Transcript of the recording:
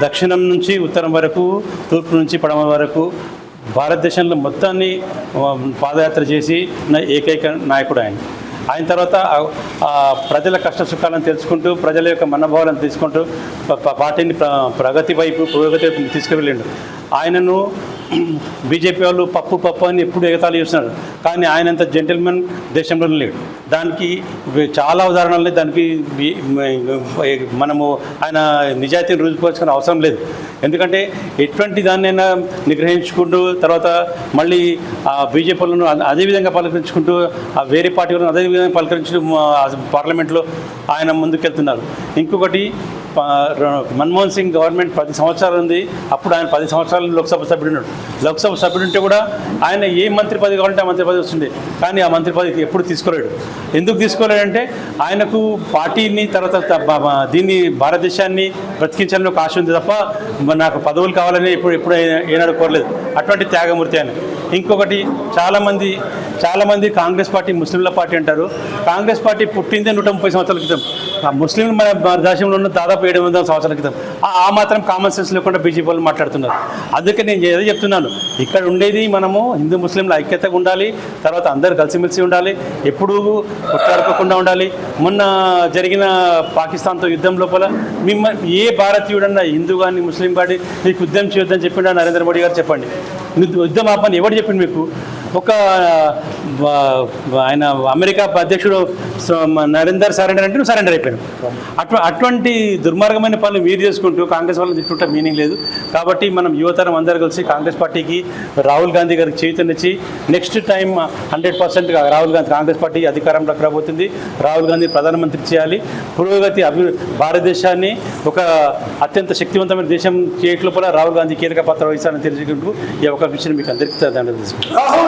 దక్షిణం నుంచి ఉత్తరం వరకు, తూర్పు నుంచి పడమర వరకు భారతదేశంలో మొత్తాన్ని పాదయాత్ర చేసి ఏకైక నాయకుడు ఆయన తర్వాత ప్రజల కష్ట సుఖాలను తెలుసుకుంటూ, ప్రజల యొక్క మనోభావాలను తీసుకుంటూ పార్టీని ప్రగతి వైపు తీసుకువెళ్ళిండు. ఆయనను బీజేపీ వాళ్ళు పప్పు అని ఎప్పుడు ఎగతాళి చేస్తున్నారు, కానీ ఆయనంత జెంటిల్మెన్ దేశంలో లేడు. దానికి చాలా ఉదాహరణలు. దానికి మనము ఆయన నిజాయితీని రుజువుకోవాల్సిన అవసరం లేదు. ఎందుకంటే ఎటువంటి దాన్నైనా నిగ్రహించుకుంటూ, తర్వాత మళ్ళీ ఆ బీజేపీలను అదేవిధంగా పలకరించుకుంటూ, ఆ వేరే పార్టీలను అదేవిధంగా పలకరించు పార్లమెంట్లో ఆయన ముందుకెళ్తున్నారు. ఇంకొకటి, మన్మోహన్ సింగ్ గవర్నమెంట్ 10 సంవత్సరాలు ఉంది. అప్పుడు ఆయన 10 సంవత్సరాలు లోక్సభ సభ్యుడు ఉన్నాడు. లోక్సభ సభ్యుడు ఉంటే కూడా ఆయన ఏ మంత్రి పదవి కావాలంటే ఆ మంత్రి పదవి వస్తుంది, కానీ ఆ మంత్రి పదవికి ఎప్పుడు తీసుకోలేడు. ఎందుకు తీసుకోలేడంటే ఆయనకు పార్టీని, తర్వాత దీన్ని భారతదేశాన్ని బ్రతికించాలని ఒక ఆశ ఉంది తప్ప నాకు పదవులు కావాలని ఎప్పుడు ఏనాడు కోరలేదు. అటువంటి త్యాగమూర్తి ఆయన. ఇంకొకటి, చాలామంది కాంగ్రెస్ పార్టీ ముస్లింల పార్టీ అంటారు. కాంగ్రెస్ పార్టీ పుట్టిందే 130 సంవత్సరాల క్రితం. ఆ ముస్లింలు మన భారతదేశంలో ఉన్న దాదాపు 700 సంవత్సరాల క్రితం. ఆ మాత్రం కామన్ సెన్స్ లేకుండా బీజేపీ వాళ్ళు మాట్లాడుతున్నారు. అందుకే నేను ఏదో చెప్తున్నాను, ఇక్కడ ఉండేది మనము హిందూ ముస్లింల ఐక్యతగా ఉండాలి, తర్వాత అందరూ కలిసిమెలిసి ఉండాలి, ఎప్పుడూ కొట్లాడుకోకుండా ఉండాలి. మొన్న జరిగిన పాకిస్తాన్తో యుద్ధం లోపల ఏ భారతీయుడన్నా, హిందూ కానీ ముస్లిం కానీ మీకు యుద్ధం చేయొద్దని చెప్పిండా నరేంద్ర మోడీ గారు? చెప్పండి. యుద్ధం ఆపని ఎవరు చెప్పింది మీకు? ఒక ఆయన అమెరికా అధ్యక్షుడు నరేందర్ సరెండర్ అంటే నువ్వు సరెండర్ అయిపోయాను. అటువంటి దుర్మార్గమైన పనులు మీరు చేసుకుంటూ కాంగ్రెస్ వాళ్ళని తిట్టుకుంటే మీనింగ్ లేదు. కాబట్టి మనం యువతరం అందరూ కలిసి కాంగ్రెస్ పార్టీకి, రాహుల్ గాంధీ గారికి చేతనిచ్చి next time 100% Rahul Gandhi Congress party అధికారంలోకి రాబోతుంది. రాహుల్ గాంధీ ప్రధానమంత్రి చేయాలి. పురోగతి భారతదేశాన్ని ఒక అత్యంత శక్తివంతమైన దేశం చేయట్లోపల రాహుల్ గాంధీ కీలక పాత్ర వహిస్తారని తెలుసుకుంటూ ఈ అవకాశం మీకు అందరికీ ధన్యవాదాలు.